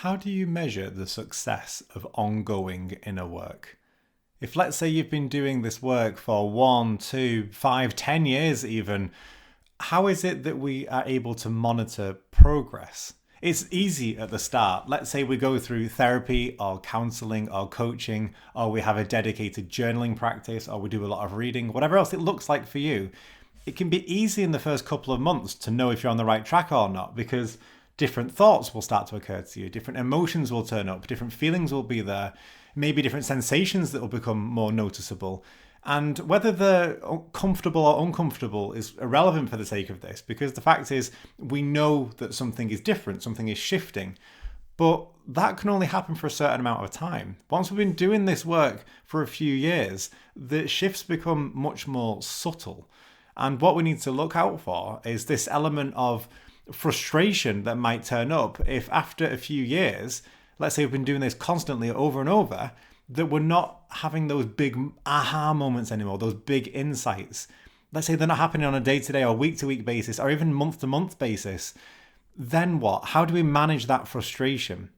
How do you measure the success of ongoing inner work? If, let's say, you've been doing this work for 1, 2, 5, 10 years even, how is it that we are able to monitor progress? It's easy at the start. Let's say we go through therapy or counseling or coaching, or we have a dedicated journaling practice, or we do a lot of reading, whatever else it looks like for you. It can be easy in the first couple of months to know if you're on the right track or not, because different thoughts will start to occur to you, different emotions will turn up, different feelings will be there, maybe different sensations that will become more noticeable. And whether they're comfortable or uncomfortable is irrelevant for the sake of this, because the fact is we know that something is different, something is shifting. But that can only happen for a certain amount of time. Once we've been doing this work for a few years, the shifts become much more subtle. And what we need to look out for is this element of frustration that might turn up if after a few years, let's say we've been doing this constantly over and over, that we're not having those big aha moments anymore, those big insights. Let's say they're not happening on a day-to-day or week-to-week basis or even month-to-month basis. Then what? How do we manage that frustration?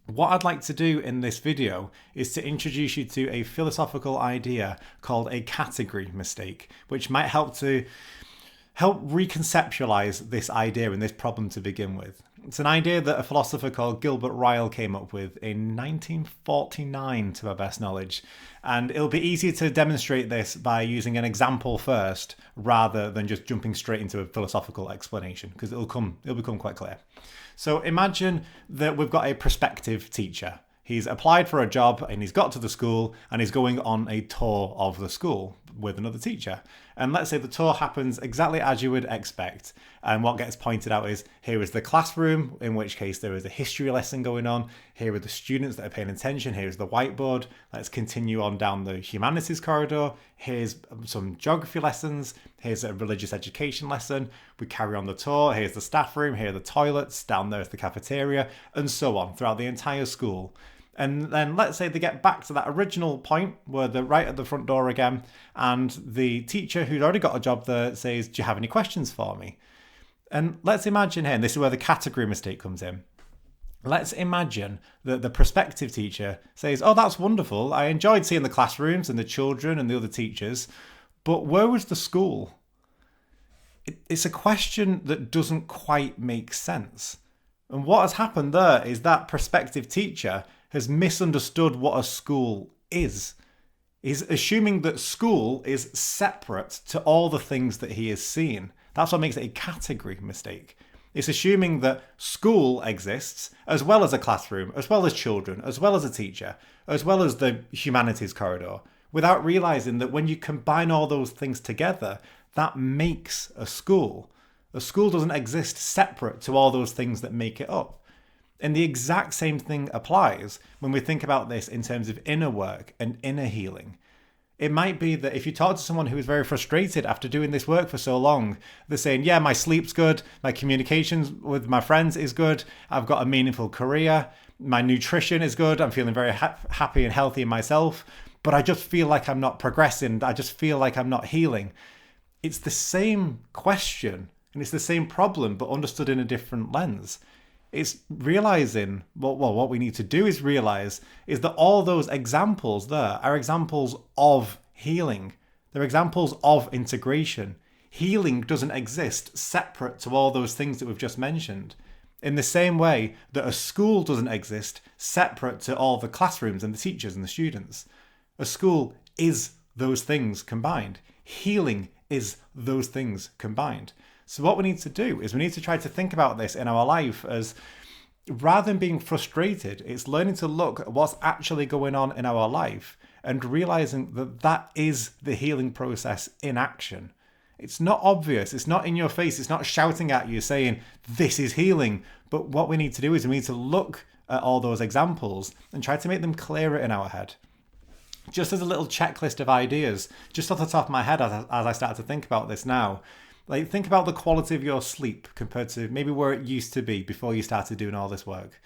What I'd like to do in this video is to introduce you to a philosophical idea called a category mistake, which might help reconceptualize this idea and this problem to begin with. It's an idea that a philosopher called Gilbert Ryle came up with in 1949, to my best knowledge. And it'll be easier to demonstrate this by using an example first, rather than just jumping straight into a philosophical explanation, because it'll become quite clear. So imagine that we've got a prospective teacher. He's applied for a job and he's got to the school and he's going on a tour of the school with another teacher. And let's say the tour happens exactly as you would expect. And what gets pointed out is, here is the classroom, in which case there is a history lesson going on. Here are the students that are paying attention. Here's the whiteboard. Let's continue on down the humanities corridor. Here's some geography lessons. Here's a religious education lesson. We carry on the tour. Here's the staff room. Here are the toilets. Down there is the cafeteria, and so on throughout the entire school. And then let's say they get back to that original point where they're right at the front door again, and the teacher who's already got a job there says, "Do you have any questions for me?" And let's imagine here, and this is where the category mistake comes in. Let's imagine that the prospective teacher says, "Oh, that's wonderful. I enjoyed seeing the classrooms and the children and the other teachers, but where was the school?" It's a question that doesn't quite make sense. And what has happened there is that prospective teacher has misunderstood what a school is. He's assuming that school is separate to all the things that he has seen. That's what makes it a category mistake. It's assuming that school exists as well as a classroom, as well as children, as well as a teacher, as well as the humanities corridor, without realizing that when you combine all those things together, that makes a school. A school doesn't exist separate to all those things that make it up. And the exact same thing applies when we think about this in terms of inner work and inner healing. It might be that if you talk to someone who is very frustrated after doing this work for so long, they're saying, "Yeah, my sleep's good, my communications with my friends is good, I've got a meaningful career, my nutrition is good, I'm feeling very happy and healthy in myself, but I just feel like I'm not progressing, I just feel like I'm not healing." It's the same question and it's the same problem, but understood in a different lens. It's realizing, what we need to do is realize is that all those examples there are examples of healing. They're examples of integration. Healing doesn't exist separate to all those things that we've just mentioned. In the same way that a school doesn't exist separate to all the classrooms and the teachers and the students. A school is those things combined. Healing is those things combined. So what we need to do is we need to try to think about this in our life as, rather than being frustrated, it's learning to look at what's actually going on in our life and realizing that that is the healing process in action. It's not obvious. It's not in your face. It's not shouting at you saying, "This is healing." But what we need to do is we need to look at all those examples and try to make them clearer in our head. Just as a little checklist of ideas, just off the top of my head as I start to think about this now, like, think about the quality of your sleep compared to maybe where it used to be before you started doing all this work.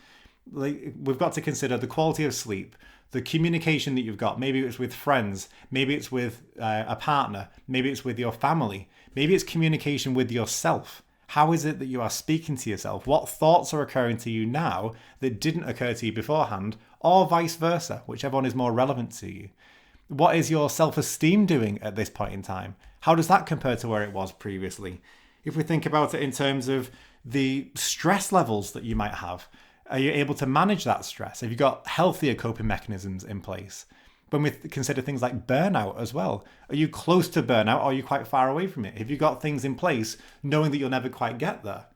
Like, we've got to consider the quality of sleep, the communication that you've got. Maybe it's with friends, maybe it's with a partner, maybe it's with your family, maybe it's communication with yourself. How is it that you are speaking to yourself? What thoughts are occurring to you now that didn't occur to you beforehand, or vice versa, whichever one is more relevant to you? What is your self-esteem doing at this point in time? How does that compare to where it was previously? If we think about it in terms of the stress levels that you might have, are you able to manage that stress? Have you got healthier coping mechanisms in place? When we consider things like burnout as well, are you close to burnout or are you quite far away from it? Have you got things in place knowing that you'll never quite get there?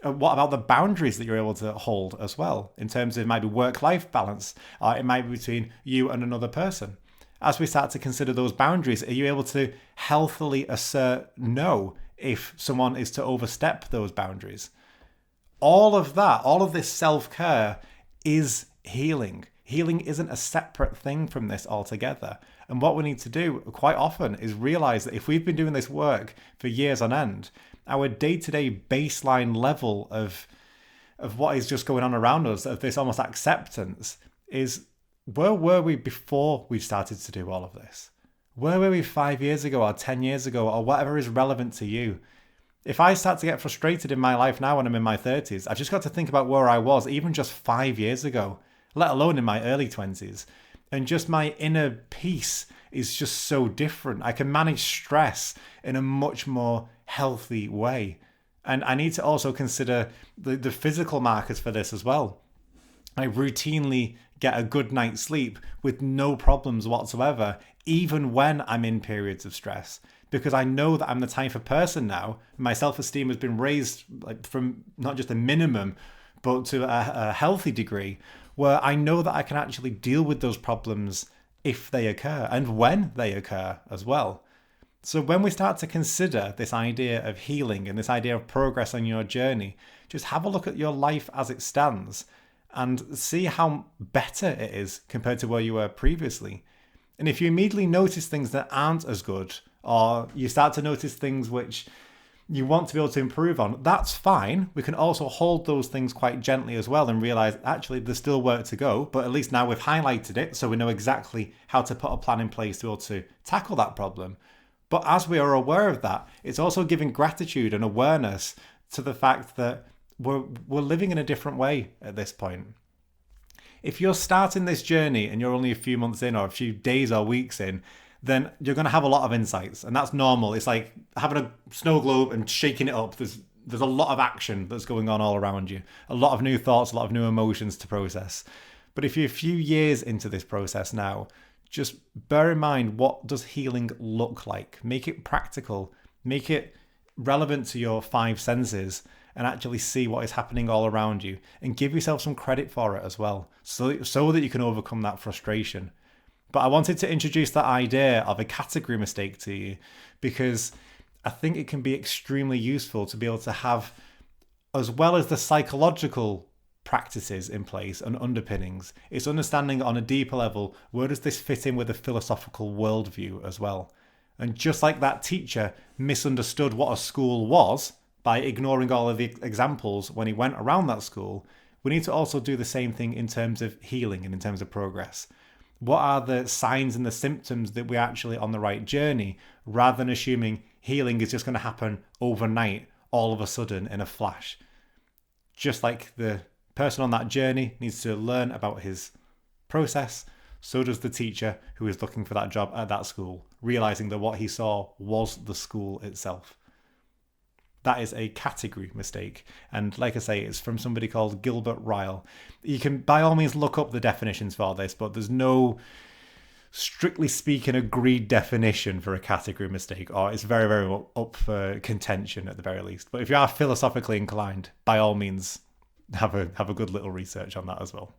What about the boundaries that you're able to hold as well in terms of maybe work-life balance? Or it might be between you and another person. As we start to consider those boundaries, are you able to healthily assert no if someone is to overstep those boundaries? All of that, all of this self-care is healing. Healing isn't a separate thing from this altogether. And what we need to do quite often is realize that if we've been doing this work for years on end, our day-to-day baseline level of what is just going on around us, of this almost acceptance, is where were we before we started to do all of this? Where were we 5 years ago or 10 years ago or whatever is relevant to you? If I start to get frustrated in my life now when I'm in my 30s, I've just got to think about where I was even just 5 years ago, let alone in my early 20s. And just my inner peace is just so different. I can manage stress in a much more healthy way. And I need to also consider the physical markers for this as well. I routinely get a good night's sleep with no problems whatsoever, even when I'm in periods of stress. Because I know that I'm the type of person now, my self-esteem has been raised from not just a minimum, but to a healthy degree, where I know that I can actually deal with those problems if they occur and when they occur as well. So when we start to consider this idea of healing and this idea of progress on your journey, just have a look at your life as it stands and see how better it is compared to where you were previously. And if you immediately notice things that aren't as good, or you start to notice things which you want to be able to improve on, that's fine. We can also hold those things quite gently as well and realize actually there's still work to go, but at least now we've highlighted it so we know exactly how to put a plan in place to be able to tackle that problem. But as we are aware of that, it's also giving gratitude and awareness to the fact that we're living in a different way at this point. If you're starting this journey and you're only a few months in or a few days or weeks in, then you're going to have a lot of insights, and that's normal. It's like having a snow globe and shaking it up. There's a lot of action that's going on all around you, a lot of new thoughts, a lot of new emotions to process. But if you're a few years into this process now, just bear in mind, what does healing look like? Make it practical, make it relevant to your five senses, and actually see what is happening all around you, and give yourself some credit for it as well, so that you can overcome that frustration. But I wanted to introduce that idea of a category mistake to you because I think it can be extremely useful to be able to have, as well as the psychological practices in place and underpinnings, it's understanding on a deeper level, where does this fit in with a philosophical worldview as well? And just like that teacher misunderstood what a school was by ignoring all of the examples when he went around that school, we need to also do the same thing in terms of healing and in terms of progress. What are the signs and the symptoms that we're actually on the right journey, rather than assuming healing is just going to happen overnight, all of a sudden, in a flash. Just like the person on that journey needs to learn about his process, so does the teacher who is looking for that job at that school, realizing that what he saw was the school itself. That is a category mistake. And like I say, it's from somebody called Gilbert Ryle. You can by all means look up the definitions for this, but there's no, strictly speaking, agreed definition for a category mistake, or it's very, very up for contention at the very least. But if you are philosophically inclined, by all means, have a good little research on that as well.